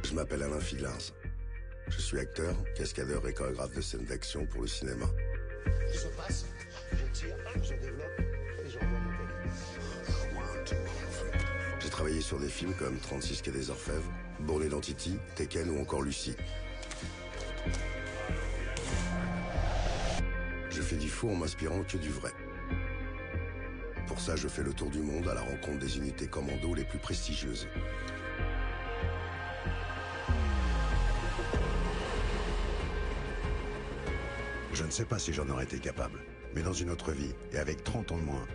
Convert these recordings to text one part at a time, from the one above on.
Je m'appelle Alain Figlaz. Je suis acteur, cascadeur et chorégraphe de scènes d'action pour le cinéma. Je se passe, je tire, je développe et je revois mon calibre. J'ai travaillé sur des films comme 36 quai des Orfèvres, Bourne Identity, Tekken ou encore Lucie. Je fais du faux en m'inspirant que du vrai. Pour ça, je fais le tour du monde à la rencontre des unités commando les plus prestigieuses. Je ne sais pas si j'en aurais été capable, mais dans une autre vie, et avec 30 ans de moins,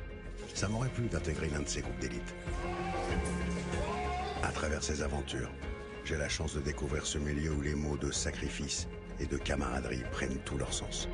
ça m'aurait plu d'intégrer l'un de ces groupes d'élite. À travers ces aventures, j'ai la chance de découvrir ce milieu où les mots de sacrifice et de camaraderie prennent tout leur sens.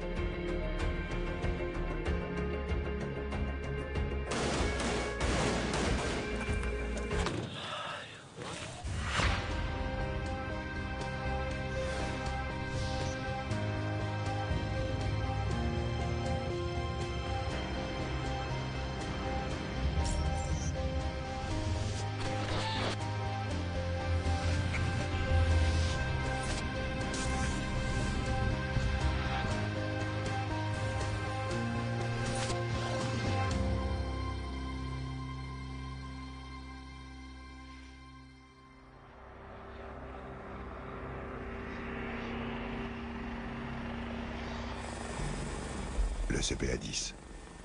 Le CPA-10,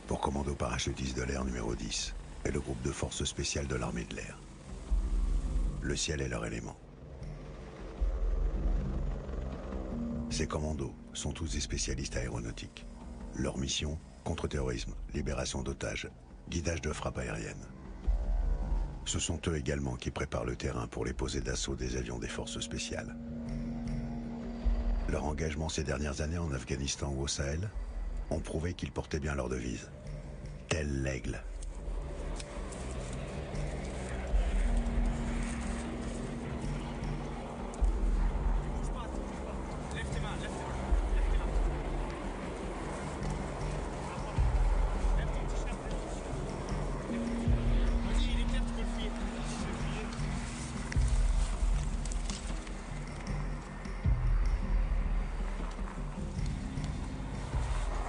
pour commando parachutiste de l'air numéro 10, est le groupe de forces spéciales de l'armée de l'air. Le ciel est leur élément. Ces commandos sont tous des spécialistes aéronautiques. Leur mission, contre-terrorisme, libération d'otages, guidage de frappes aériennes. Ce sont eux également qui préparent le terrain pour les posées d'assaut des avions des forces spéciales. Leur engagement ces dernières années en Afghanistan ou au Sahel ont prouvé qu'ils portaient bien leur devise. Tel l'aigle.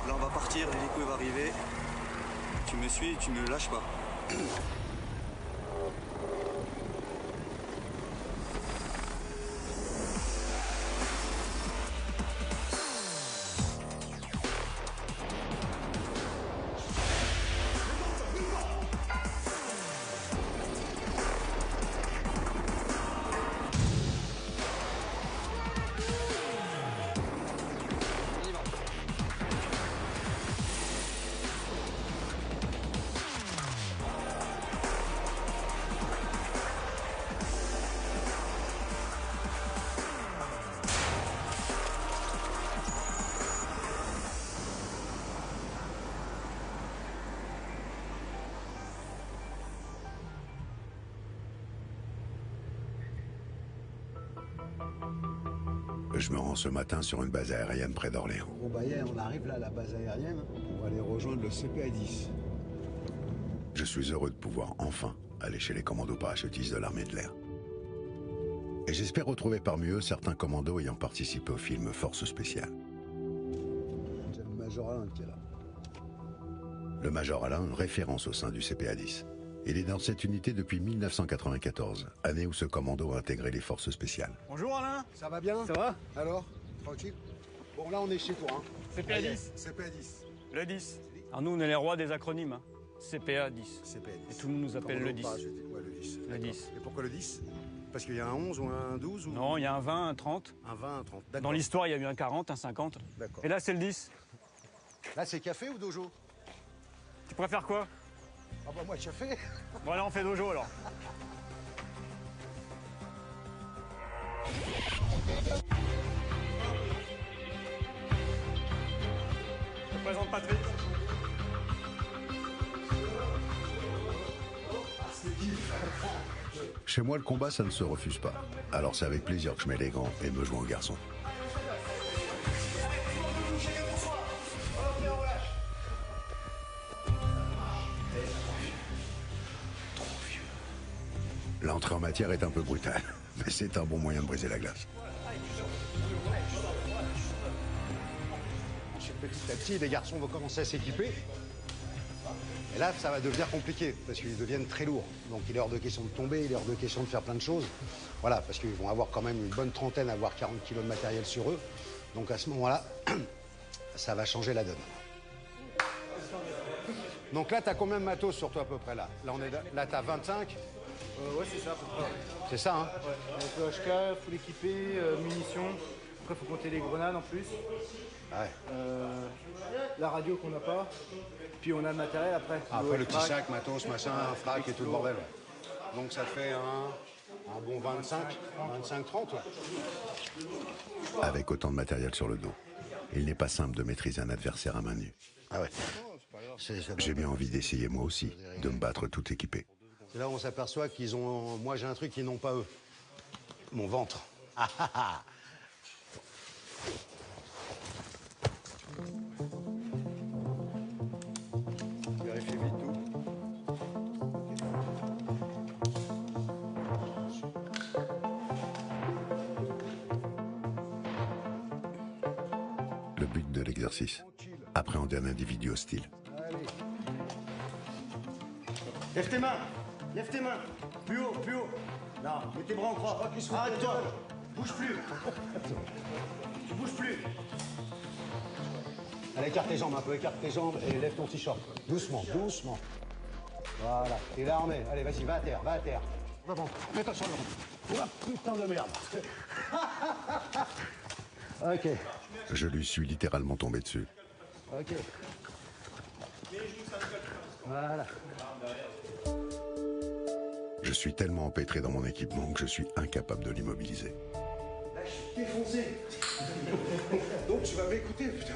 Là on va partir, l'hélico va arriver. Tu me suis et tu me lâches pas. Je me rends ce matin sur une base aérienne près d'Orléans. Bon bah yeah, on arrive là à la base aérienne, on va aller rejoindre le CPA-10. Je suis heureux de pouvoir enfin aller chez les commandos parachutistes de l'armée de l'air. Et j'espère retrouver parmi eux certains commandos ayant participé au film Force spéciale. C'est le Major Alain qui est là. Le Major Alain, référence au sein du CPA-10. Il est dans cette unité depuis 1994, année où ce commando a intégré les forces spéciales. Bonjour Alain. Ça va bien? Ça va? Alors? Tranquille? Bon là on est chez toi. Hein. CPA-10. CPA-10. Le 10. Alors nous on est les rois des acronymes. Hein. CPA-10. CPA-10. Et tout le monde nous appelle le 10. Ouais, le 10. Le 10. Et pourquoi le 10? Parce qu'il y a un 11 ou un 12 ou... Non, il y a un 20, un 30. Un 20, un 30. Dans l'histoire, il y a eu un 40, un 50. D'accord. Et là, c'est le 10. Là c'est café ou dojo? Tu préfères quoi? Ah bah moi café. Bon, là, on fait dojo alors. Je te présente Patrick. Chez moi, le combat, ça ne se refuse pas. Alors c'est avec plaisir que je mets les gants et me joins aux garçons. L'entrée en matière est un peu brutale, mais c'est un bon moyen de briser la glace. Ensuite, petit à petit, les garçons vont commencer à s'équiper. Et là, ça va devenir compliqué, parce qu'ils deviennent très lourds. Donc il est hors de question de tomber, il est hors de question de faire plein de choses. Voilà, parce qu'ils vont avoir quand même une bonne trentaine, voire 40 kilos de matériel sur eux. Donc à ce moment-là, ça va changer la donne. Donc là, tu as combien de matos sur toi à peu près là? Là, tu as 25? Ouais, c'est ça, à peu près. C'est ça, hein? Donc le HK, full équipé, munitions. Après, il faut compter les grenades en plus. Ouais. La radio qu'on n'a pas. Puis on a le matériel après. Après, le petit sac, matos, machin, frac et tout le bordel. Ouais. Donc ça fait un bon 25-30. Ouais. Avec autant de matériel sur le dos, il n'est pas simple de maîtriser un adversaire à main nue. Ah ouais. J'ai bien envie d'essayer moi aussi, de me battre tout équipé. C'est là où on s'aperçoit qu'ils ont... Moi, j'ai un truc qu'ils n'ont pas eux. Mon ventre. Ah, ah, ah. Vérifie vite tout. Le but de l'exercice, appréhender un individu hostile. Lève tes mains. Lève tes mains. Plus haut, plus haut. Non, mets tes bras en croix. Arrête-toi. Bouge plus. Tu bouges plus. Allez, écarte tes jambes un peu, écarte tes jambes et lève ton t-shirt. Doucement, doucement. Voilà, t'es là, armé. Allez, vas-y, va à terre, va à terre. Va bon, mets-toi sur le ventre. Oh, putain de merde. Ok, Je lui suis littéralement tombé dessus. ok. Voilà. Je suis tellement empêtré dans mon équipement que je suis incapable de l'immobiliser. Là, je suis défoncé. Donc tu vas m'écouter, putain.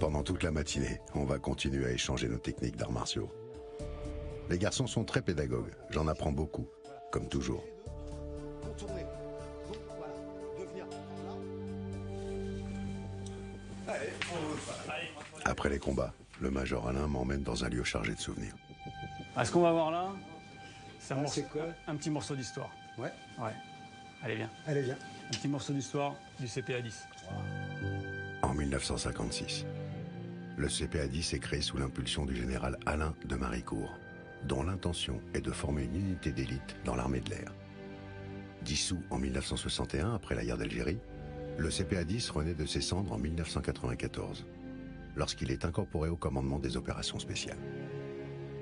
Pendant toute la matinée, on va continuer à échanger nos techniques d'arts martiaux. Les garçons sont très pédagogues, j'en apprends beaucoup, comme toujours. Contourner. Donc voilà, devenir là. Après les combats, le major Alain m'emmène dans un lieu chargé de souvenirs. Ah, ce qu'on va voir là, c'est un, c'est quoi? un petit morceau d'histoire. Ouais, Ouais. Allez, viens. allez, viens. Un petit morceau d'histoire du CPA-10. En 1956, le CPA-10 est créé sous l'impulsion du général Alain de Maricourt, dont l'intention est de former une unité d'élite dans l'armée de l'air. Dissous en 1961, après la guerre d'Algérie, le CPA-10 renaît de ses cendres en 1994, lorsqu'il est incorporé au commandement des opérations spéciales.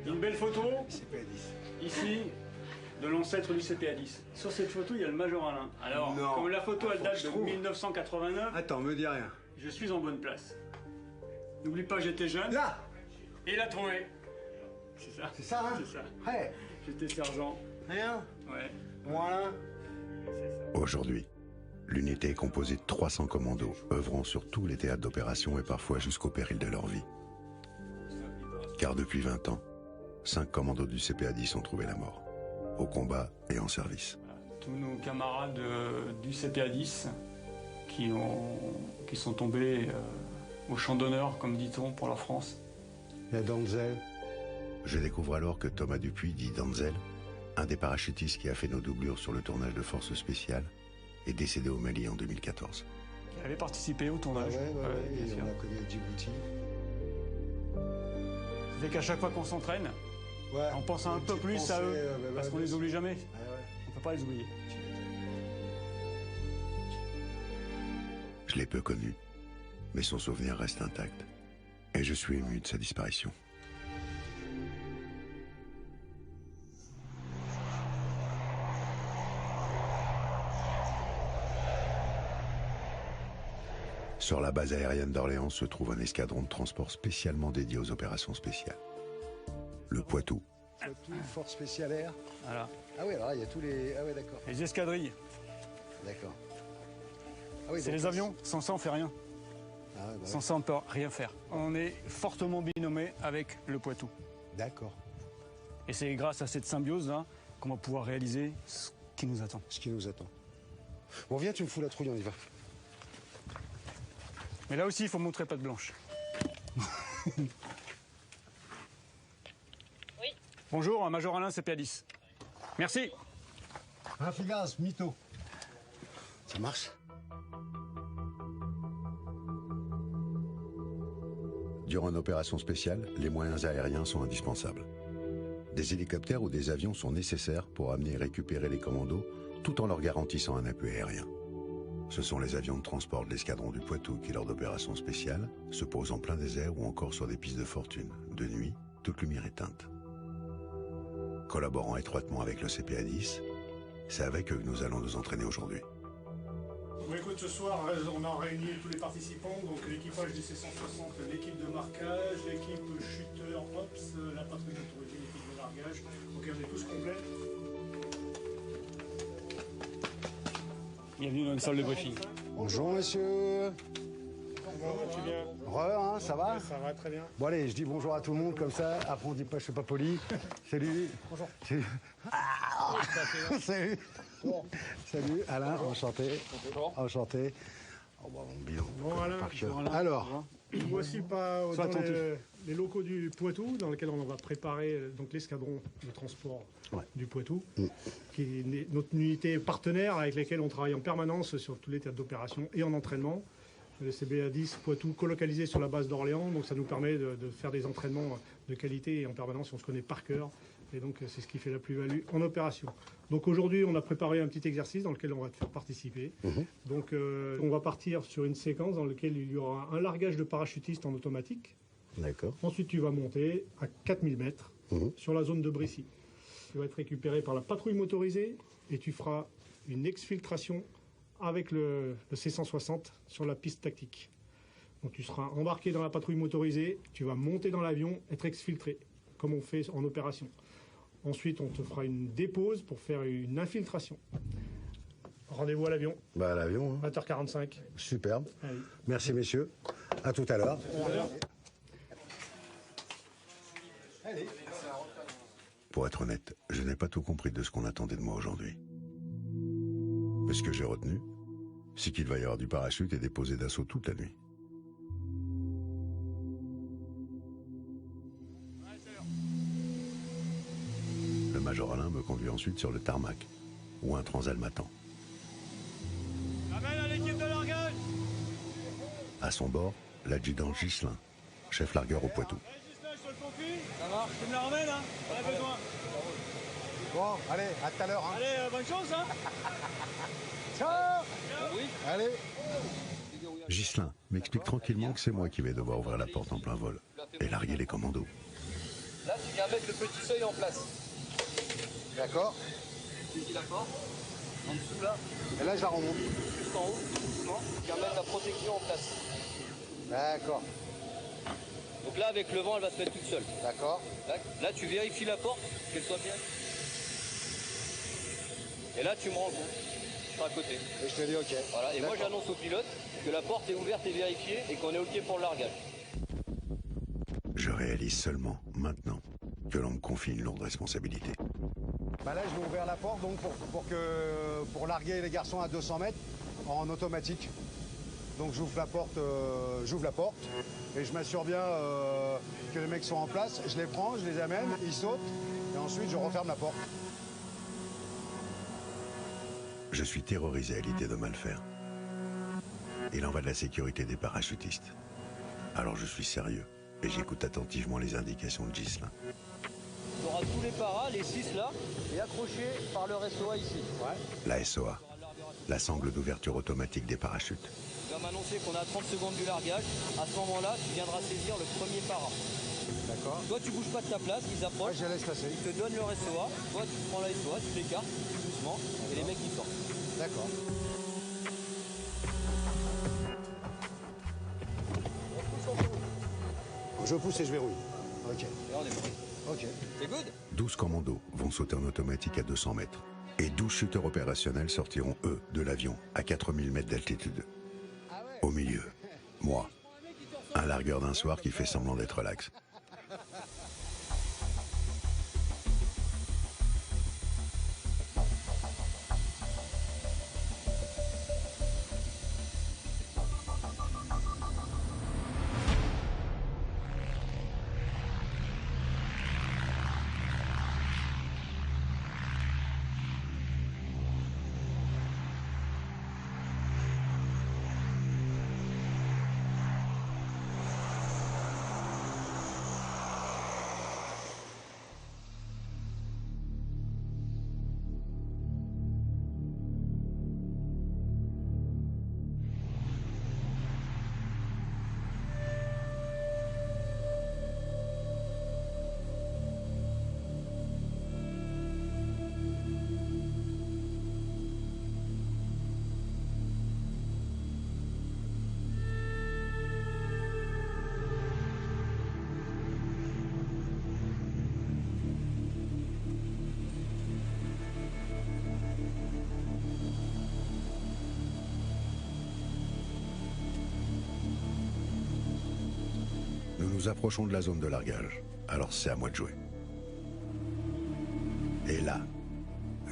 Une belle photo, ici, de l'ancêtre du CPA-10. Sur cette photo, il y a le Major Alain. Alors, Non. comme la photo, elle date de trouve. 1989, Attends, me dis rien. je suis en bonne place. N'oublie pas, j'étais jeune. Là, Et il a trouvé. C'est ça. c'est ça, hein? C'est ça. Ouais, J'étais sergent. rien. Ouais, Voilà. c'est ça. Aujourd'hui, l'unité est composée de 300 commandos, œuvrant sur tous les théâtres d'opération et parfois jusqu'au péril de leur vie. Car depuis 20 ans, 5 commandos du CPA-10 ont trouvé la mort, au combat et en service. Tous nos camarades du CPA-10 qui sont tombés au champ d'honneur, comme dit-on, pour la France. Il y a Danzel. Je découvre alors que Thomas Dupuis, dit Danzel, un des parachutistes qui a fait nos doublures sur le tournage de Forces Spéciales, est décédé au Mali en 2014. Qui avaient participé au tournage. Bien et sûr. on a connu Djibouti. Ça fait qu'à chaque fois qu'on s'entraîne, Ouais. on pense un Une peu petite plus à pensée, eux, parce qu'on les oublie jamais. Ouais, ouais. On peut pas les oublier. Je l'ai peu connu, mais son souvenir reste intact. Et je suis ému de sa disparition. Sur la base aérienne d'Orléans se trouve un escadron de transport spécialement dédié aux opérations spéciales. Le Poitou. Poitou, Force Spéciale Air. Voilà. Ah oui, alors là, il y a tous les... Ah ouais, d'accord. Les escadrilles, D'accord. Ah oui, c'est donc les là, avions. Sans ça, on fait rien. Ah ouais, bah Sans ça, on peut rien faire. On est fortement binômé avec le Poitou. ouais. D'accord. Et c'est grâce à cette symbiose-là qu'on va pouvoir réaliser ce qui nous attend. Ce qui nous attend. Bon, viens, tu me fous la trouille, on y va. Mais là aussi, il faut montrer patte blanche. Oui. Bonjour, Major Alain, CPA10. Merci. Rafigas, mytho. Ça marche? Durant une opération spéciale, les moyens aériens sont indispensables. Des hélicoptères ou des avions sont nécessaires pour amener et récupérer les commandos tout en leur garantissant un appui aérien. Ce sont les avions de transport de l'escadron du Poitou qui, lors d'opérations spéciales, se posent en plein désert ou encore sur des pistes de fortune, de nuit, toute lumière éteinte. Collaborant étroitement avec le CPA10, c'est avec eux que nous allons nous entraîner aujourd'hui. Bon, écoute, ce soir, on a réuni tous les participants, donc l'équipage du C-160, l'équipe de marquage, l'équipe shooter, ops, la patrouille motorisée, l'équipe de largage. Ok, on est tous complets. Bienvenue dans une salle de briefing. Bonjour, monsieur. Tu viens? Re, hein, ça va? Ça va très bien. Bon, allez, je dis bonjour à tout le monde, comme ça, après on dit pas je suis pas poli. Salut. Bonjour. Salut. Ah salut. Salut, Alain, enchanté. Enchanté. Oh, bah, Bon, Alain. Alors, Voici dans attentif. les locaux du Poitou, dans lesquels on va préparer donc l'escadron de transport du Poitou, qui est notre unité partenaire avec laquelle on travaille en permanence sur tous les théâtres d'opération et en entraînement. Le CBA10 Poitou colocalisé sur la base d'Orléans, donc ça nous permet de faire des entraînements de qualité et en permanence, on se connaît par cœur. Et donc c'est ce qui fait la plus-value en opération. Donc aujourd'hui, on a préparé un petit exercice dans lequel on va te faire participer. Donc on va partir sur une séquence dans laquelle il y aura un largage de parachutiste en automatique. d'accord. Ensuite, tu vas monter à 4000 mètres sur la zone de Brissy. Tu vas être récupéré par la patrouille motorisée et tu feras une exfiltration avec le C-160 sur la piste tactique. Donc tu seras embarqué dans la patrouille motorisée, tu vas monter dans l'avion, être exfiltré, comme on fait en opération. Ensuite, on te fera une dépose pour faire une infiltration. Rendez-vous à l'avion. Bah, à l'avion. Hein. 20h45. Superbe. Allez. Merci, messieurs. À tout à l'heure. Pour être honnête, je n'ai pas tout compris de ce qu'on attendait de moi aujourd'hui. Mais ce que j'ai retenu, c'est qu'il va y avoir du parachute et des posées d'assaut toute la nuit. Le Major Alain me conduit ensuite sur le tarmac, ou un transal m'attend. Ramène à l'équipe de largage. À son bord, l'adjudant Ghislain, chef largueur au Poitou. Ça marche, tu me la ramènes, hein? On a besoin. Bon, allez, à tout à l'heure. Hein. Allez, bonne chance, hein? Ciao. Oui. Allez. Ghislain m'explique tranquillement que c'est moi qui vais devoir ouvrir la porte en plein vol et larguer les commandos. Là, tu viens mettre le petit seuil en place. D'accord. Tu saisis la porte. En dessous, là. Et là, je la remonte. Juste en haut, doucement. Tu viens mettre la protection en place. D'accord. Donc là, avec le vent, elle va se mettre toute seule. D'accord. Là, tu vérifies la porte, qu'elle soit bien. Et là, tu me rends compte. Je serai à côté. Et je te dis OK. Voilà. Et moi, j'annonce au pilote que la porte est ouverte et vérifiée et qu'on est OK pour le largage. Je réalise seulement, maintenant, que l'on me confie une lourde responsabilité. Bah là, je vais ouvrir la porte donc pour larguer les garçons à 200 mètres en automatique. Donc j'ouvre la porte et je m'assure bien que les mecs sont en place. Je les prends, je les amène, ils sautent et ensuite je referme la porte. Je suis terrorisé à l'idée de mal faire. Il en va de la sécurité des parachutistes. Alors je suis sérieux et j'écoute attentivement les indications de Ghislain. Tu auras tous les paras, les 6 là, et accrochés par leur SOA ici. La SOA, la sangle d'ouverture automatique des parachutes. Tu vas m'annoncer qu'on a 30 secondes du largage. À ce moment-là, tu viendras saisir le premier para. D'accord. Toi, tu bouges pas de ta place, ils approchent. Ouais, je laisse passer. Ils te donnent leur SOA. Toi, tu prends la SOA, tu t'écartes doucement, et les mecs ils sortent. D'accord. Je pousse et je verrouille. OK. Et on est bon. OK. C'est good? 12 commandos vont sauter en automatique à 200 mètres. Et 12 shooters opérationnels sortiront, eux, de l'avion à 4000 mètres d'altitude. Au milieu, moi, un largueur d'un soir qui fait semblant d'être relax. nous approchons de la zone de largage, alors c'est à moi de jouer. Et là,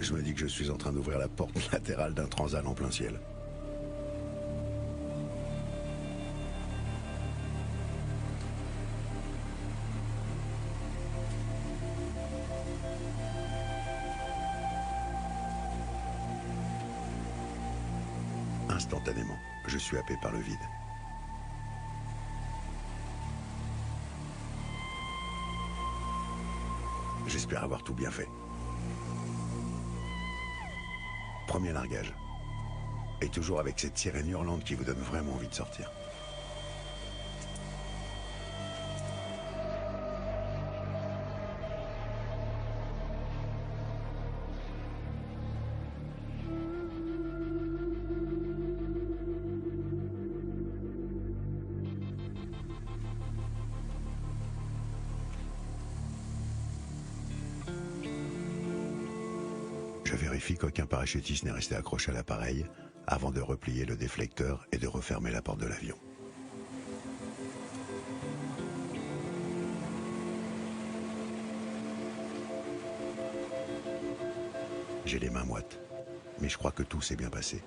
je me dis que je suis en train d'ouvrir la porte latérale d'un transal en plein ciel. Instantanément, je suis happé par le vide. J'espère avoir tout bien fait. Premier largage. Et toujours avec cette sirène hurlante qui vous donne vraiment envie de sortir. Je vérifie qu'aucun parachutiste n'est resté accroché à l'appareil avant de replier le déflecteur et de refermer la porte de l'avion. J'ai les mains moites, mais je crois que tout s'est bien passé.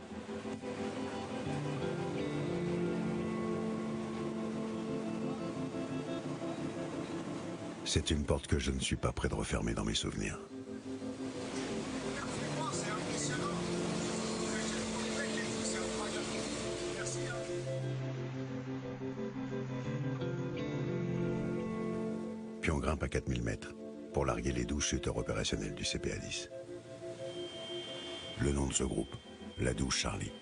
C'est une porte que je ne suis pas prêt de refermer dans mes souvenirs. Puis on grimpe à 4000 mètres pour larguer les 12 chuteurs opérationnels du CPA-10. Le nom de ce groupe, la 12 Charlie.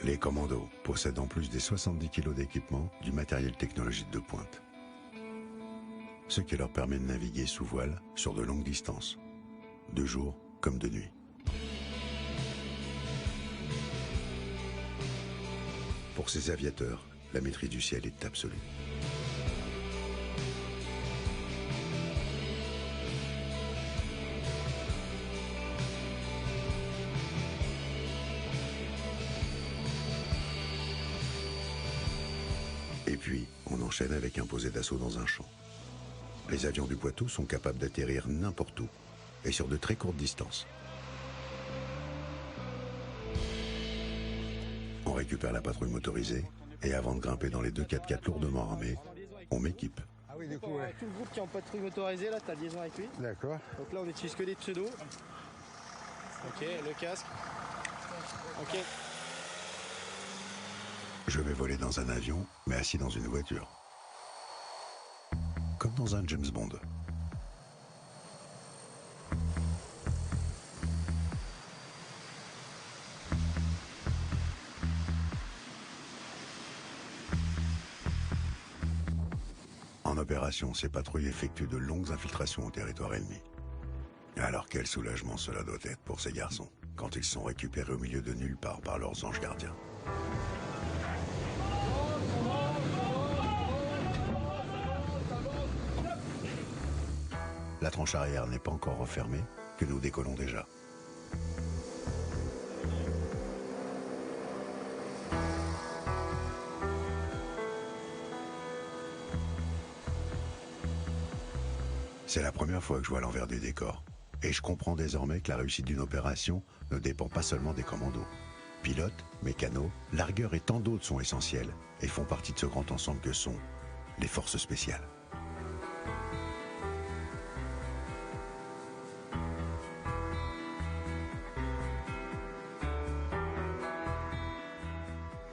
Les commandos possèdent en plus des 70 kg d'équipement du matériel technologique de pointe. Ce qui leur permet de naviguer sous voile sur de longues distances, de jour comme de nuit. Pour ces aviateurs, la maîtrise du ciel est absolue. Et puis, on enchaîne avec un posé d'assaut dans un champ. Les avions du Poitou sont capables d'atterrir n'importe où et sur de très courtes distances. On récupère la patrouille motorisée et avant de grimper dans les 2 4x4 lourdement armés, on m'équipe. Ah oui, du coup, ouais. Tout le groupe qui est en patrouille motorisée, là, t'as liaison avec lui. D'accord. Donc là, on utilise que des pseudos. Ok, le casque. Ok. Je vais voler dans un avion, mais assis dans une voiture. Comme dans un James Bond. En opération, ces patrouilles effectuent de longues infiltrations au territoire ennemi. Alors quel soulagement cela doit être pour ces garçons, quand ils sont récupérés au milieu de nulle part par leurs anges gardiens. La tranche arrière n'est pas encore refermée, que nous décollons déjà. C'est la première fois que je vois l'envers du décor. Et je comprends désormais que la réussite d'une opération ne dépend pas seulement des commandos. Pilotes, mécanos, largueurs et tant d'autres sont essentiels et font partie de ce grand ensemble que sont les forces spéciales.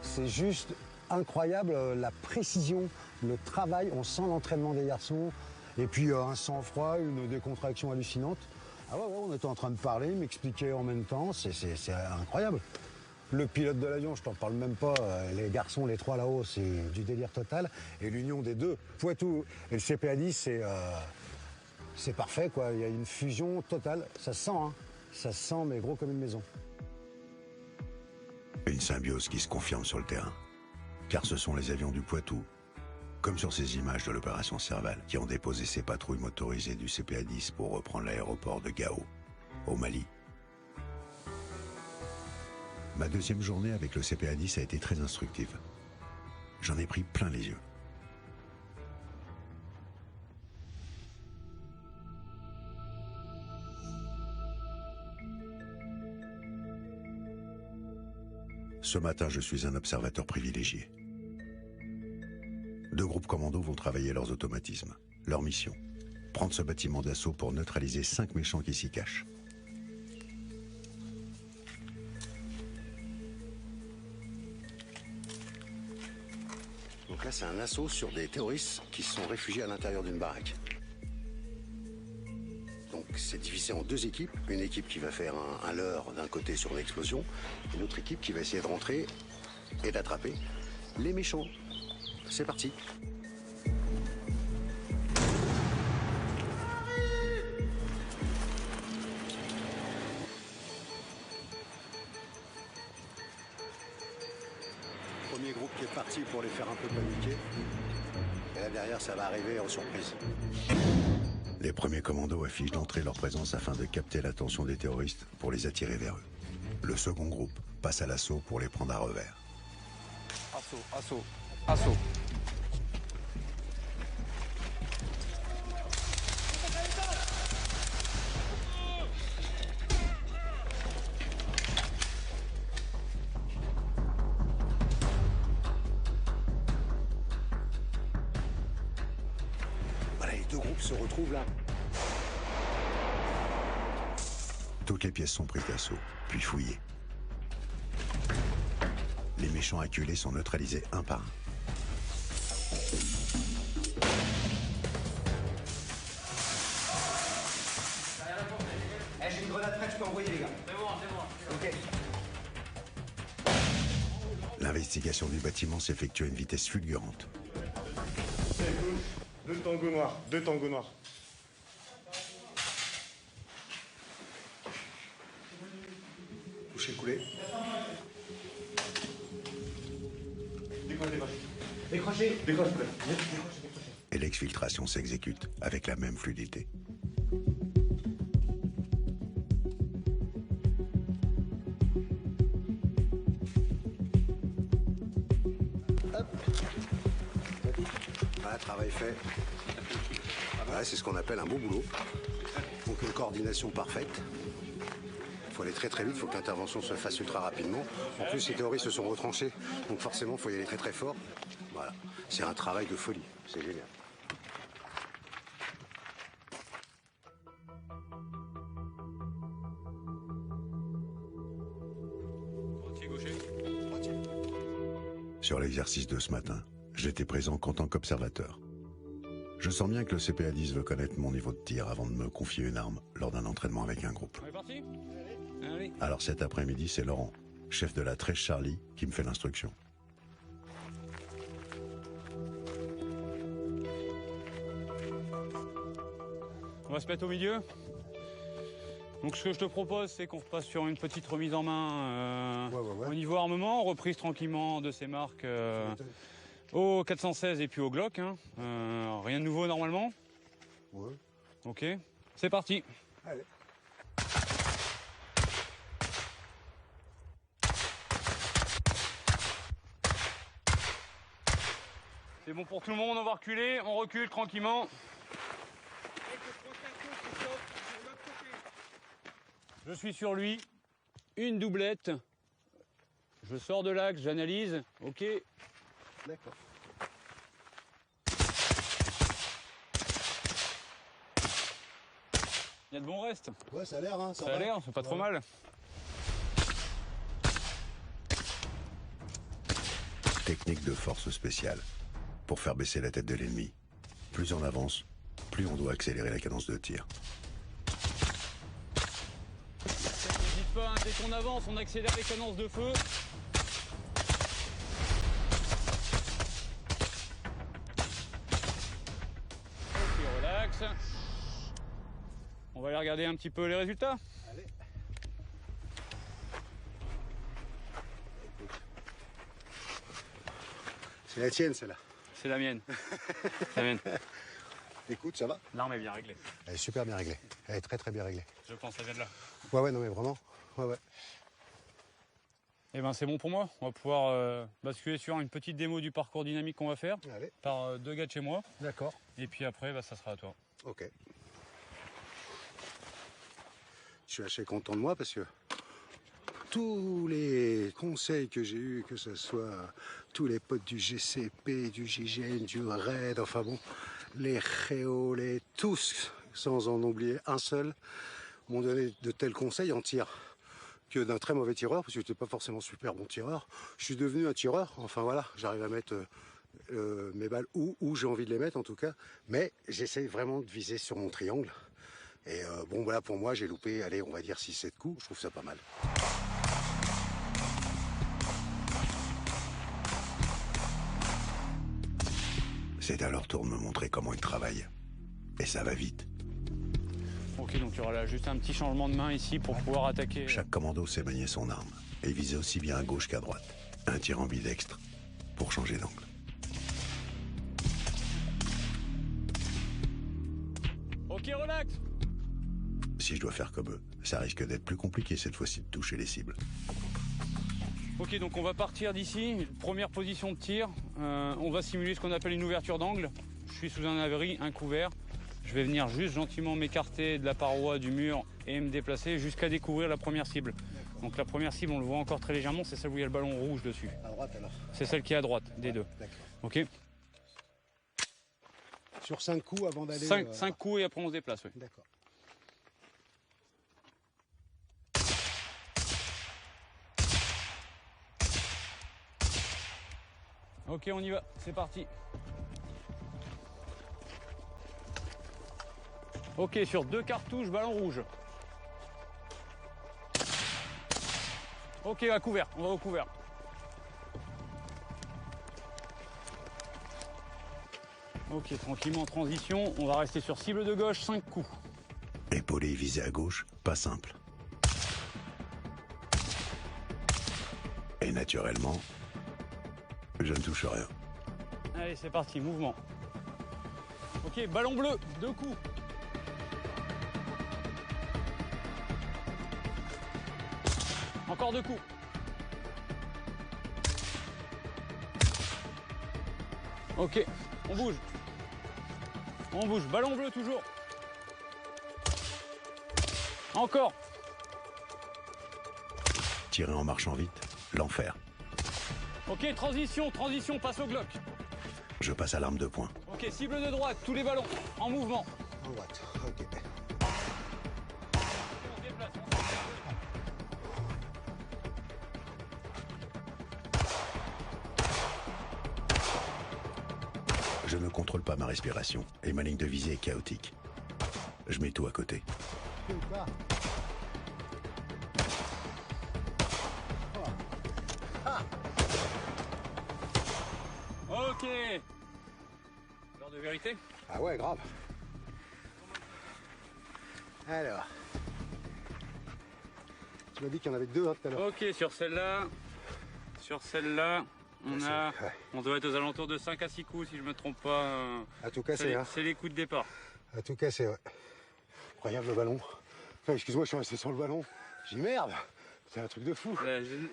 C'est juste incroyable la précision, le travail, on sent l'entraînement des garçons, et puis un sang-froid, une décontraction hallucinante. Ah ouais, on était en train de parler, m'expliquer en même temps, c'est incroyable. Le pilote de l'avion, je t'en parle même pas, les garçons, les trois là-haut, c'est du délire total. Et l'union des deux, Poitou et le CPA-10, c'est parfait, quoi. Il y a une fusion totale, ça se sent, hein. Ça se sent, mais gros comme une maison. Une symbiose qui se confirme sur le terrain. Car ce sont les avions du Poitou, comme sur ces images de l'opération Serval, qui ont déposé ces patrouilles motorisées du CPA-10 pour reprendre l'aéroport de Gao, au Mali. Ma deuxième journée avec le CPA-10 a été très instructive. J'en ai pris plein les yeux. Ce matin, je suis un observateur privilégié. 2 groupes commandos vont travailler leurs automatismes. Leur mission, prendre ce bâtiment d'assaut pour neutraliser 5 méchants qui s'y cachent. Donc là, c'est un assaut sur des terroristes qui se sont réfugiés à l'intérieur d'une baraque. Donc c'est divisé en 2 équipes. Une équipe qui va faire un leurre d'un côté sur une explosion, et une autre équipe qui va essayer de rentrer et d'attraper les méchants. C'est parti. Premier groupe qui est parti pour les faire un peu paniquer. Et là derrière, ça va arriver en surprise. Les premiers commandos affichent d'entrée leur présence afin de capter l'attention des terroristes pour les attirer vers eux. Le second groupe passe à l'assaut pour les prendre à revers. Assaut, assaut, assaut. Voilà, les 2 groupes se retrouvent là. Toutes les pièces sont prises d'assaut, puis fouillées. Les méchants acculés sont neutralisés un par un. J'ai une grenade prête, je peux envoyer les gars. C'est bon. Ok. L'investigation du bâtiment s'effectue à une vitesse fulgurante. Deux tangos noirs, 2 tangos noirs. Touché, coulé. Décrochez. Décroche. Et l'exfiltration s'exécute avec la même fluidité. Hop. Voilà, travail fait. Voilà, c'est ce qu'on appelle un beau boulot. Donc une coordination parfaite. Il faut aller très très vite, il faut que l'intervention se fasse ultra rapidement. En plus, les terroristes se sont retranchés, donc forcément, il faut y aller très très fort. Voilà, c'est un travail de folie, c'est génial. Sur l'exercice de ce matin, j'étais présent qu'en tant qu'observateur. Je sens bien que le CPA-10 veut connaître mon niveau de tir avant de me confier une arme lors d'un entraînement avec un groupe. On est parti ? Allez. Alors cet après-midi, c'est Laurent, chef de la 13 Charlie, qui me fait l'instruction. On va se mettre au milieu. Donc ce que je te propose, c'est qu'on repasse sur une petite remise en main au niveau armement, reprise tranquillement de ces marques au 416 et puis au Glock. Hein. Rien de nouveau normalement. Ouais. Ok, c'est parti. Allez. C'est bon pour tout le monde, on va reculer, on recule tranquillement. Je suis sur lui, une doublette. Je sors de l'axe, j'analyse, ok. D'accord. Il y a de bons restes. Ouais, ça a l'air, hein. Ça a l'air, c'est pas trop mal. Technique de force spéciale. Pour faire baisser la tête de l'ennemi. Plus on avance, plus on doit accélérer la cadence de tir. pas, hein. Dès qu'on avance, on accélère les cadences de feu. Ok, relax. On va aller regarder un petit peu les résultats. Allez. C'est la tienne, celle-là. C'est la mienne. C'est la mienne. Écoute, ça va? L'arme est bien réglée. Elle est super bien réglée. Elle est très très bien réglée. Je pense que ça vient de là. Ouais, non mais vraiment. Ouais. Eh ben c'est bon pour moi. On va pouvoir basculer sur une petite démo du parcours dynamique qu'on va faire. Allez. Par 2 gars de chez moi. D'accord. Et puis après, bah, ça sera à toi. Ok. Je suis assez content de moi parce que tous les conseils que j'ai eus, que ce soit tous les potes du GCP, du GIGN, du RAID, enfin bon, les Réo, tous, sans en oublier un seul, m'ont donné de tels conseils en tir que d'un très mauvais tireur, parce que je n'étais pas forcément super bon tireur. Je suis devenu un tireur, enfin voilà, j'arrive à mettre mes balles où j'ai envie de les mettre en tout cas, mais j'essaie vraiment de viser sur mon triangle. Et bon voilà, pour moi j'ai loupé, allez on va dire 6-7 coups, je trouve ça pas mal. C'est à leur tour de me montrer comment ils travaillent. Et ça va vite. Ok, donc il y aura là juste un petit changement de main ici pour pouvoir attaquer. Chaque commando sait manier son arme et viser aussi bien à gauche qu'à droite. Un tir ambidextre pour changer d'angle. Ok, relax. Si je dois faire comme eux, ça risque d'être plus compliqué cette fois-ci de toucher les cibles. Ok, donc on va partir d'ici. Première position de tir. On va simuler ce qu'on appelle une ouverture d'angle. Je suis sous un abri, un couvert. Je vais venir juste gentiment m'écarter de la paroi du mur et me déplacer jusqu'à découvrir la première cible. Donc la première cible, on le voit encore très légèrement, c'est celle où il y a le ballon rouge dessus. À droite alors. C'est celle qui est à droite, des deux. D'accord. Ok. Sur 5 coups avant d'aller... 5 coups et après on se déplace, oui. D'accord. Ok, on y va, c'est parti. Ok, sur 2 cartouches, ballon rouge. Ok, à couvert, on va au couvert. Ok, tranquillement en transition, on va rester sur cible de gauche, 5 coups. Épauler et viser à gauche, pas simple. Et naturellement, je ne touche rien. Allez, c'est parti, mouvement. Ok, ballon bleu, 2 coups. Encore 2 coups. Ok, on bouge. On bouge, ballon bleu toujours. Encore. Tirer en marchant vite, l'enfer. Ok, transition, passe au Glock. Je passe à l'arme de poing. Ok, cible de droite, tous les ballons, en mouvement. En droite, ok. On se déplace, Je ne contrôle pas ma respiration et ma ligne de visée est chaotique. Je mets tout à côté. Ok. L'heure de vérité. Ah ouais, grave. Alors. Tu m'as dit qu'il y en avait 2 tout à l'heure. Ok, sur celle-là, on doit être aux alentours de 5 à 6 coups si je me trompe pas. À tout casser, hein. C'est les coups de départ. À tout casser, ouais. Incroyable le ballon. Enfin, excuse-moi, je suis resté sur le ballon. J'ai dit merde, c'est un truc de fou.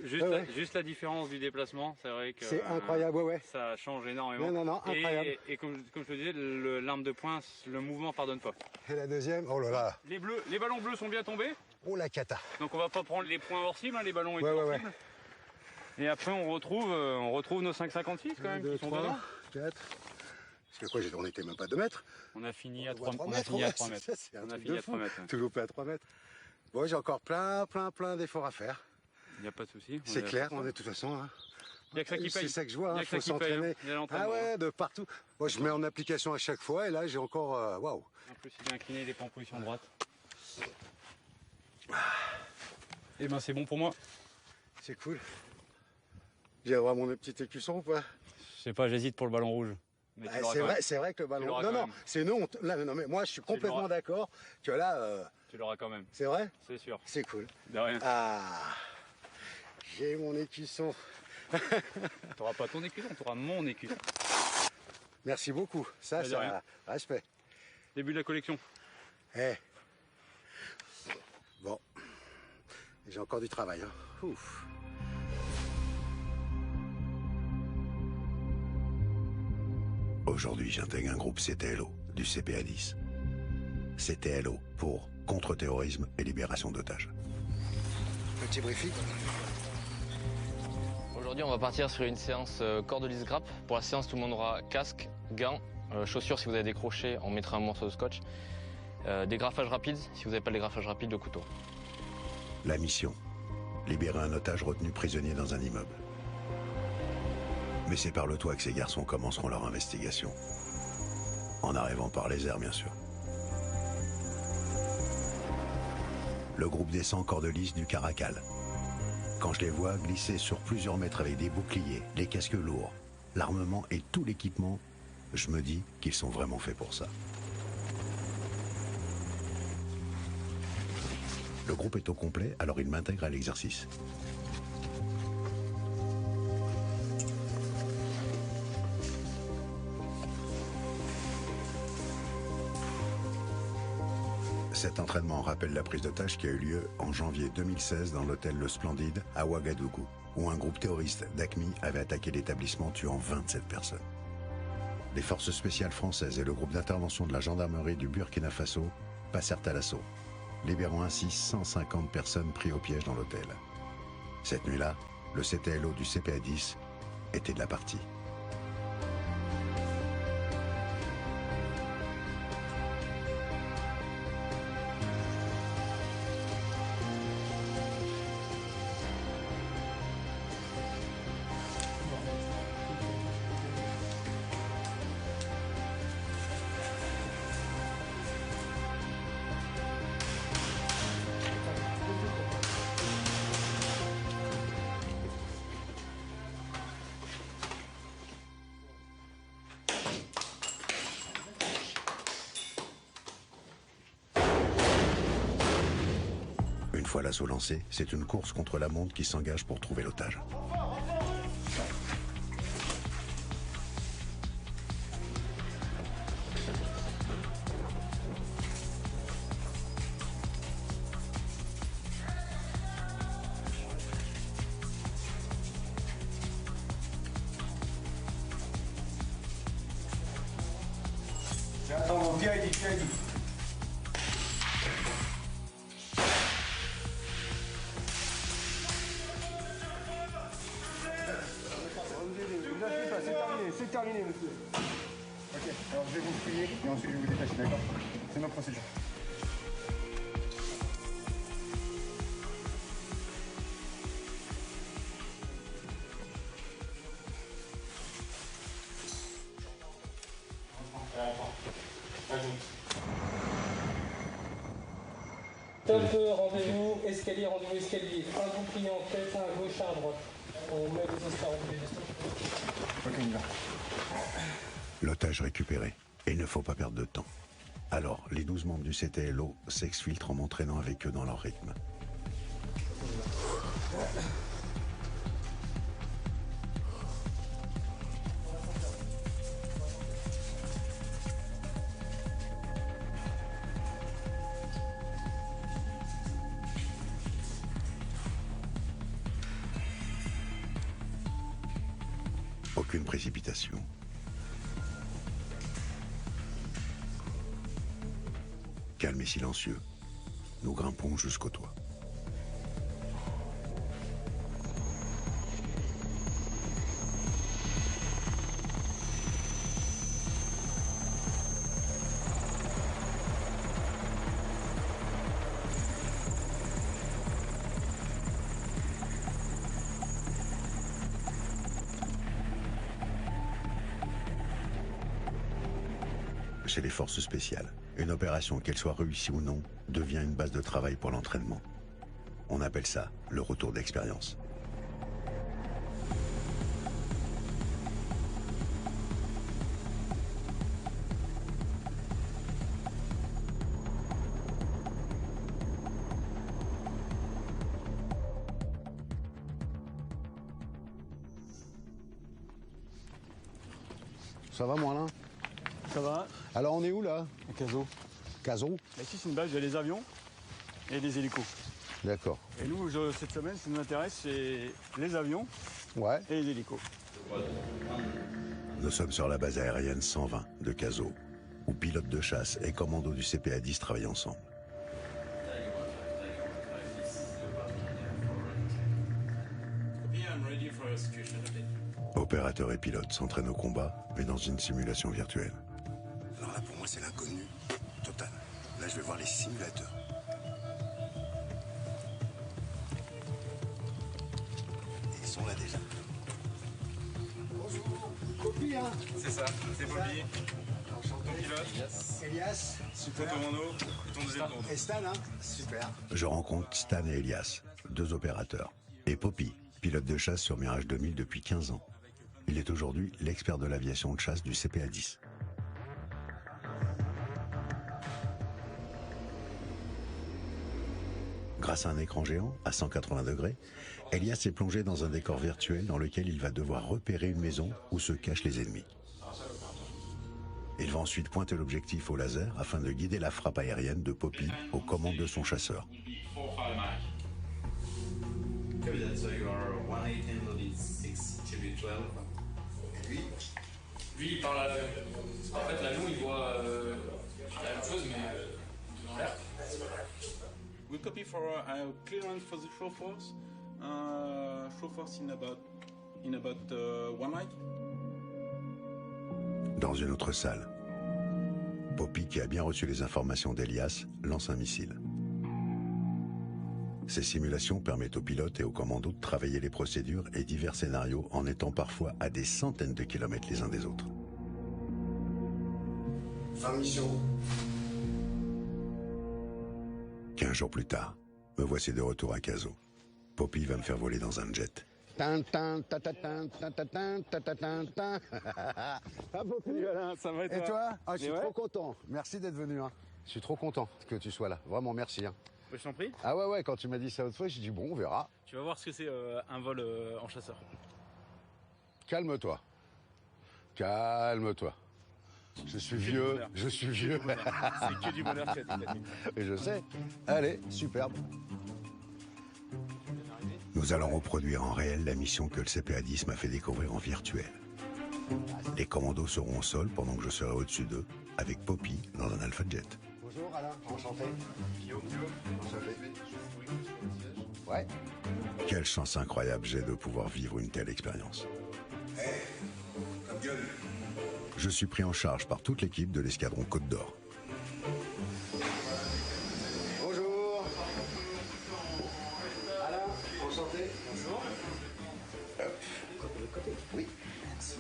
Juste la différence du déplacement, c'est vrai que... C'est incroyable, ouais. Ça change énormément. Non, incroyable. Et comme je te disais, l'arme de poing, le mouvement pardonne pas. Et la deuxième, oh là là. Les ballons bleus sont bien tombés. Oh la cata. Donc on va pas prendre les points hors cible, hein, les ballons étaient hors cible. Et après on retrouve nos 5,56 quand même 2, qui sont 3, dedans. 4. Parce que quoi, on était même pas à 2 mètres. On a fini à 3 mètres. On a fini à 3 mètres. C'est un truc de fou. Toujours pas à 3 mètres. Bon, j'ai encore plein d'efforts à faire. Il n'y a pas de souci. C'est clair, on est de toute façon. Hein. Il n'y a que ça qui paye. C'est ça que je vois, il faut s'entraîner. Ah ouais, de partout. Moi, je mets en application à chaque fois et là, j'ai encore... Waouh. En plus, il est incliné, il est pas en position droite. Eh ben c'est bon pour moi. C'est cool. J'ai avoir mon petit écusson ou pas? Je sais pas, j'hésite pour le ballon rouge. Mais c'est vrai que le ballon rouge. Non, c'est une honte. Là, non, mais moi je suis complètement d'accord que là. Tu l'auras quand même. C'est vrai? C'est sûr. C'est cool. De rien. Ah, j'ai mon écusson. T'auras pas ton écusson, t'auras mon écusson. Merci beaucoup. Ça, respect. Début de la collection. Eh. Bon. J'ai encore du travail. Hein. Ouf. Aujourd'hui, j'intègre un groupe CTLO du CPA-10. CTLO pour contre-terrorisme et libération d'otages. Petit briefing. Aujourd'hui, on va partir sur une séance corde-lisse grappe. Pour la séance, tout le monde aura casque, gants, chaussures si vous avez des crochets, on mettra un morceau de scotch. Dégrafage rapide, si vous n'avez pas de dégrafage rapide, le couteau. La mission, libérer un otage retenu prisonnier dans un immeuble. Mais c'est par le toit que ces garçons commenceront leur investigation. En arrivant par les airs, bien sûr. Le groupe descend corde lisse du Caracal. Quand je les vois glisser sur plusieurs mètres avec des boucliers, les casques lourds, l'armement et tout l'équipement, je me dis qu'ils sont vraiment faits pour ça. Le groupe est au complet, alors il m'intègre à l'exercice. Cet entraînement rappelle la prise d'otage qui a eu lieu en janvier 2016 dans l'hôtel Le Splendide à Ouagadougou, où un groupe terroriste d'AQMI avait attaqué l'établissement tuant 27 personnes. Les forces spéciales françaises et le groupe d'intervention de la gendarmerie du Burkina Faso passèrent à l'assaut, libérant ainsi 150 personnes prises au piège dans l'hôtel. Cette nuit-là, le CTLO du CPA-10 était de la partie. Une fois l'assaut lancé, c'est une course contre la montre qui s'engage pour trouver l'otage. Attends, viens, viens. C'est terminé, monsieur. Ok, alors je vais vous fouiller et ensuite je vais vous détacher, d'accord? C'est notre procédure. Top, rendez-vous escalier, Un bouclier en tête, un à gauche, un à droite. On met les escaliers en tête. Ok, on y va. L'otage récupéré, et il ne faut pas perdre de temps. Alors, les 12 membres du CTLO s'exfiltrent en m'entraînant avec eux dans leur rythme. Aucune précipitation. Calme et silencieux, nous grimpons jusqu'au toit. Chez les forces spéciales, une opération, qu'elle soit réussie ou non, devient une base de travail pour l'entraînement. On appelle ça le retour d'expérience. Ça va, mon Alain? Ça va? Alors, on est où, là? À Cazaux. Cazaux? Ici, c'est une base, il y a des avions et des hélicos. D'accord. Et nous, cette semaine, ce qui nous intéresse, c'est les avions et les hélicos. Nous sommes sur la base aérienne 120 de Cazaux, où pilotes de chasse et commandos du CPA-10 travaillent ensemble. Opérateurs et pilotes s'entraînent au combat, mais dans une simulation virtuelle. Alors là, pour moi, c'est l'inconnu total. Là, je vais voir les simulateurs. Ils sont là déjà. Bonjour, Poppy, hein? C'est ça, c'est Poppy. Ton pilote. Elias. Super. Ton commando, ton deuxième tour. Et Stan, hein? Super. Je rencontre Stan et Elias, deux opérateurs. Et Poppy, pilote de chasse sur Mirage 2000 depuis 15 ans. Il est aujourd'hui l'expert de l'aviation de chasse du CPA-10. Grâce à un écran géant, à 180 degrés, Elias est plongé dans un décor virtuel dans lequel il va devoir repérer une maison où se cachent les ennemis. Il va ensuite pointer l'objectif au laser afin de guider la frappe aérienne de Poppy aux commandes de son chasseur. Lui, il parle à l'aveugle. En fait, là, nous, il voit la même chose, mais dans l'air. We copy for clearance for the show force. Show force in about 1 night. Dans une autre salle, Poppy, qui a bien reçu les informations d'Elias, lance un missile. Ces simulations permettent aux pilotes et aux commandos de travailler les procédures et divers scénarios en étant parfois à des centaines de kilomètres les uns des autres. Fin mission. 15 jours plus tard, me voici de retour à Cazaux. Poppy va me faire voler dans un jet. Ah, Poppy, Alain. Ça va Et toi? Ah, je suis ouais. trop content. Merci d'être venu. Hein. Je suis trop content que tu sois là. Vraiment, merci. Hein. Je t'en prie. Ah ouais, quand tu m'as dit ça l'autre fois, j'ai dit bon, on verra. Tu vas voir ce que c'est un vol en chasseur. Calme-toi. Calme-toi. Je suis vieux, je suis vieux. C'est que du bonheur qui a été gagné. Et je sais. Allez, superbe. Nous allons reproduire en réel la mission que le CPA-10 m'a fait découvrir en virtuel. Les commandos seront au sol pendant que je serai au-dessus d'eux, avec Poppy dans un Alpha Jet. Bonjour Alain, enchanté. Guillaume. Enchanté. Ouais. Quelle chance incroyable j'ai de pouvoir vivre une telle expérience. Comme gueule. Je suis pris en charge par toute l'équipe de l'escadron Côte d'Or. Bonjour. Alain, enchanté. Bonjour. Côté. Oui. Merci.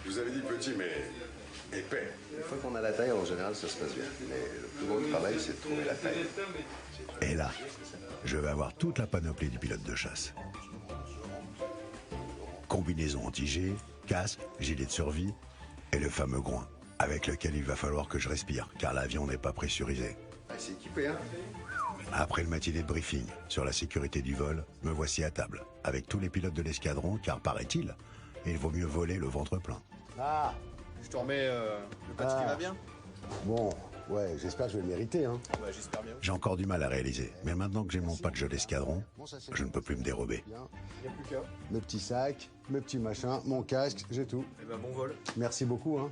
Je vous avais dit petit, mais épais. Une fois qu'on a la taille, en général, ça se passe bien. Mais le plus gros travail, c'est de trouver la taille. Et là, je vais avoir toute la panoplie du pilote de chasse. Combinaison anti-G, casque, gilet de survie et le fameux groin, avec lequel il va falloir que je respire, car l'avion n'est pas pressurisé. Ah, c'est équipé, hein? Après le matinée de briefing sur la sécurité du vol, me voici à table, avec tous les pilotes de l'escadron, car paraît-il, il vaut mieux voler le ventre plein. Ah, Je te remets le patch qui va bien? bon, ouais, j'espère que je vais le mériter. Hein. Ouais, j'espère bien. J'ai encore du mal à réaliser, mais maintenant que j'ai mon patch de l'escadron, je ne peux plus me dérober. Bien. Il n'y a plus qu'à. Mes petits sacs, mes petits machins, mon casque, j'ai tout. Eh ben, bon vol. Merci beaucoup. Hein.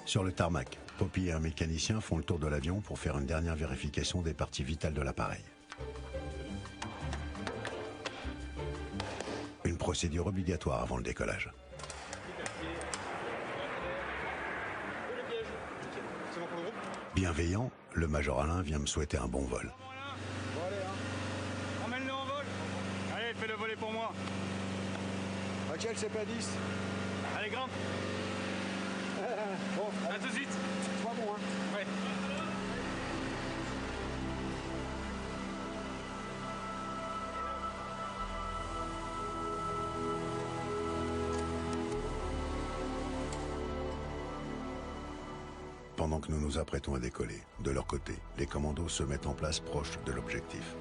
Sur le tarmac, Poppy et un mécanicien font le tour de l'avion pour faire une dernière vérification des parties vitales de l'appareil. Une procédure obligatoire avant le décollage. Bienveillant, le major Alain vient me souhaiter un bon vol. Bon, allez, hein. Emmène-le en vol. Allez, fais-le voler pour moi. Michel, c'est pas 10. Allez, grimpe. Bon, à tout de suite. C'est pas bon, hein. Ouais. Pendant que nous nous apprêtons à décoller, de leur côté, les commandos se mettent en place proche de l'objectif.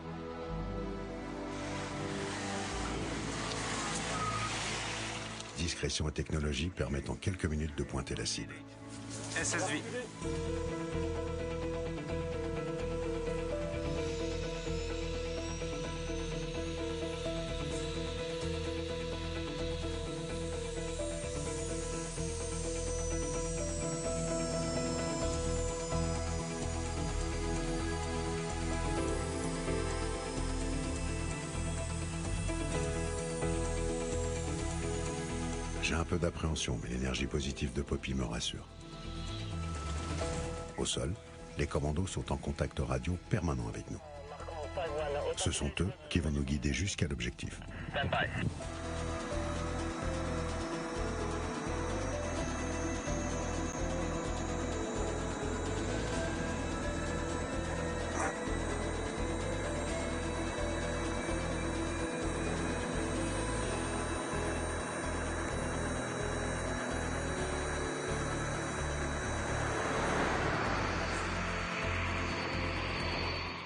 Discrétion et technologie permettent en quelques minutes de pointer la cible. SSV. J'ai un peu d'appréhension, mais l'énergie positive de Poppy me rassure. Au sol, les commandos sont en contact radio permanent avec nous. Ce sont eux qui vont nous guider jusqu'à l'objectif.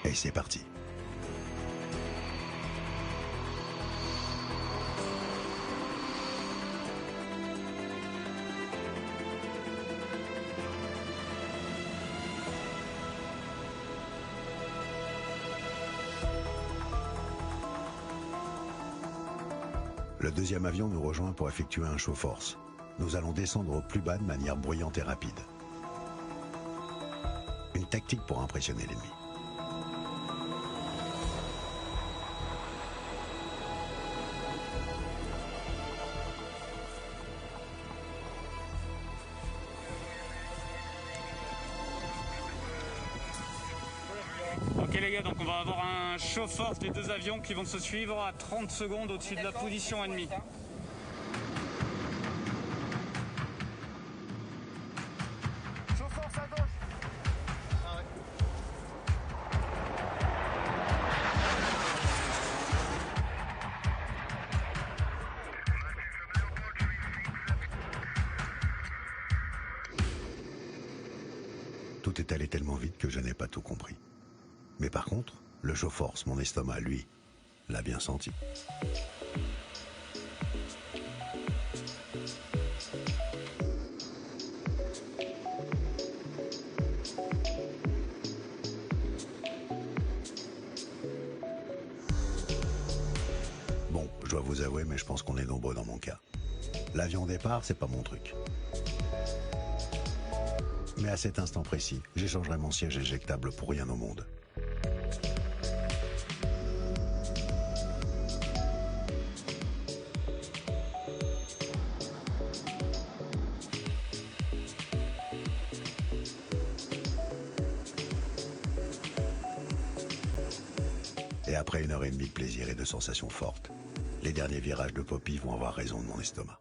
Et c'est parti. Le deuxième avion nous rejoint pour effectuer un show force. Nous allons descendre au plus bas de manière bruyante et rapide. Une tactique pour impressionner l'ennemi. Ok les gars, donc on va avoir un show force des deux avions qui vont se suivre à 30 secondes au-dessus de la position ennemie. Show force à gauche. Tout est allé tellement vite que je n'ai pas tout compris. Mais par contre, le show force, mon estomac, lui, l'a bien senti. Bon, je dois vous avouer, mais je pense qu'on est nombreux dans mon cas. L'avion au départ, c'est pas mon truc. Mais à cet instant précis, j'échangerai mon siège éjectable pour rien au monde. Et après 1h30 de plaisir et de sensations fortes, les derniers virages de Poppy vont avoir raison de mon estomac.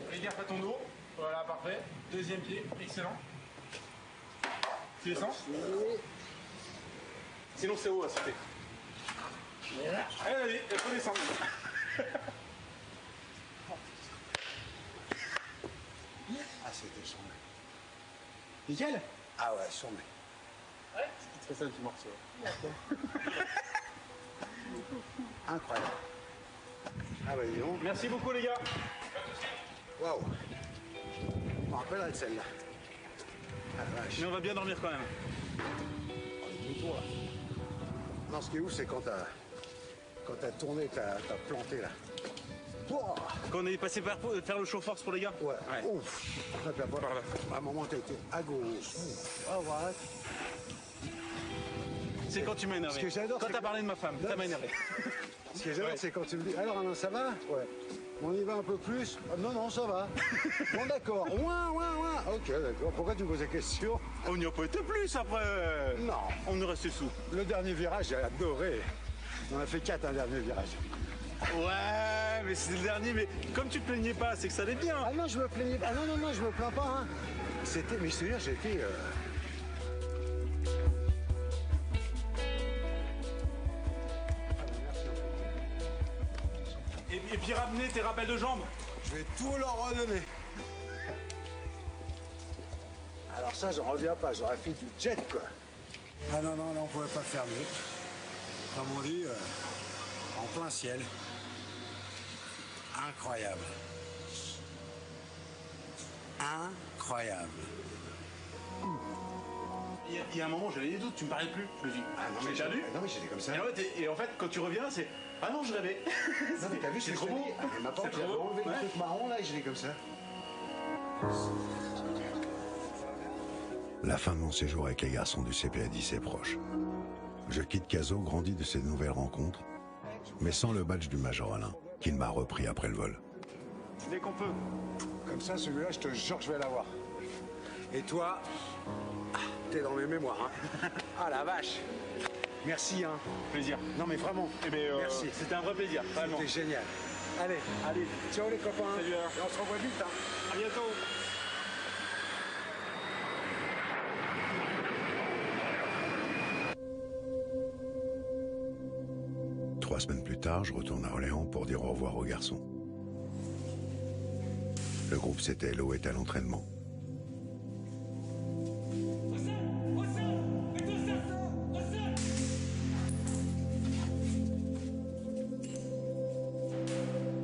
Fais gaffe à ton dos. Voilà, parfait. Deuxième pied, excellent. Tu descends. Sinon c'est haut à sauter. Allez, allez, il faut descendre. Ah, c'était sombre. Nickel. Ah ouais, sombre. Ouais, c'est très ça du morceau. Incroyable. Ah bah dis donc. Merci beaucoup les gars. Waouh. Je me rappellerai de celle-là. Mais on va bien dormir quand même. Non, ce qui est ouf, c'est quand t'as tourné, t'as planté là. Quand on est passé par faire le show force pour les gars. Ouais. Ouf. À un moment, t'as été à gauche. Oh, voilà. C'est quand tu m'as énervé. Ce que j'adore, quand t'as parlé de ma femme, ça m'a énervé. Ce que j'adore, c'est quand tu me dis, alors Alain, ça va? Ouais. On y va un peu plus? Non, ça va. Bon, d'accord. Ouais. Ok, d'accord. Pourquoi tu me poses la question? On n'y a pas été plus après. Non. On est resté sous. Le dernier virage, j'ai adoré. On a fait 4 un dernier virage. Ouais, mais c'est le dernier, mais comme tu te plaignais pas, c'est que ça allait bien. Ah non, je me plaignais pas. Ah non, je me plains pas. Hein. Mais je te jure, j'ai été... Et puis ramener tes rappels de jambes. Je vais tout leur redonner. Alors ça, j'en reviens pas. J'aurais fait du jet, quoi. Ah non, on pouvait pas faire mieux. Comme on dit, en plein ciel. Incroyable. Incroyable. Il y a un moment, j'avais des doutes, tu me parlais plus. Je me dis, non, mais perdu. Non, mais j'étais comme ça. Et en fait, quand tu reviens, c'est. Ah non, je rêvais. Non, mais t'as vu, c'est trop beau. Ma porte, j'avais enlevé le truc marron là et j'étais comme ça. La fin de mon séjour avec les garçons du CPA10 est proche. Je quitte Cazaux, grandi de ces nouvelles rencontres, mais sans le badge du Major Alain, qu'il m'a repris après le vol. Dès qu'on peut. Comme ça, celui-là, je te jure que je vais l'avoir. Et toi, t'es dans mes mémoires. Hein. Ah la vache. Merci, hein. Plaisir. Non, mais vraiment. Merci. C'était un vrai plaisir, vraiment. C'était génial. Allez. Ciao les copains. Salut. Et on se revoit vite. Hein. À bientôt. Trois semaines plus tard, je retourne à Orléans pour dire au revoir aux garçons. Le groupe CTLO est à l'entraînement.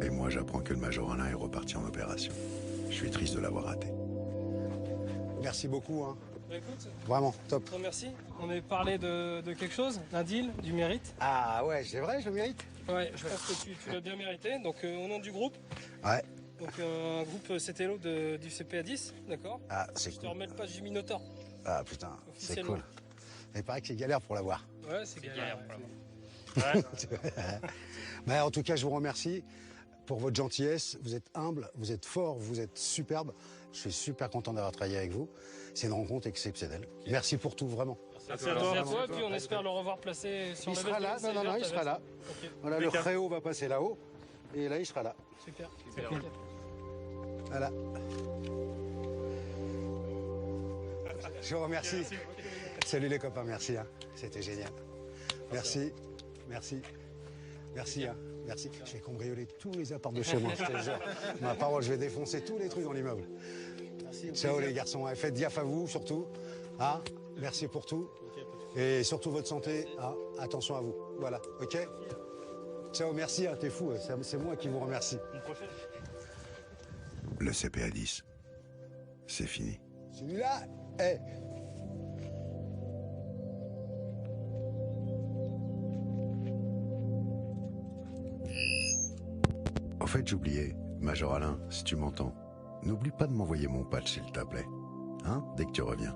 Et moi, j'apprends que le Major Alain est reparti en opération. Je suis triste de l'avoir raté. Merci beaucoup. Hein. Bah, écoute, vraiment, top. Merci. On avait parlé de quelque chose, d'un deal, du mérite. Ah ouais, c'est vrai, je le mérite. Ouais, je pense que tu l'as bien mérité. Donc au nom du groupe. Ouais. Donc un groupe CTLO du CPA10, d'accord? Ah, c'est cool. Je te remets le pas Jimmy Notor. Ah putain, c'est cool. Il paraît que c'est galère pour l'avoir. Ouais, c'est galère pour l'avoir. Mais en tout cas, je vous remercie pour votre gentillesse. Vous êtes humble, vous êtes fort, vous êtes superbe. Je suis super content d'avoir travaillé avec vous. C'est une rencontre exceptionnelle. Merci pour tout, vraiment. Merci à toi. Et puis on espère le revoir placé sur il sera là. Non, il sera là. Okay. Voilà, le Créo va passer là-haut. Et là, il sera là. Super. Voilà. Je vous remercie. Merci. Salut les copains, merci. Hein. C'était génial. Merci. Hein. Merci. Je vais cambrioler tous les apparts de chez moi, je te jure. Ma parole, je vais défoncer tous les trucs dans l'immeuble. Ciao les garçons. Faites gaffe à vous, surtout. Hein. Merci pour tout. Et surtout votre santé. Hein. Attention à vous. Voilà. OK? Ciao, merci. Hein. T'es fou. C'est moi qui vous remercie. Le CPA10, c'est fini. Celui-là, hey. En fait, j'oubliais, Major Alain, si tu m'entends, n'oublie pas de m'envoyer mon patch, s'il te plaît. Hein, dès que tu reviens.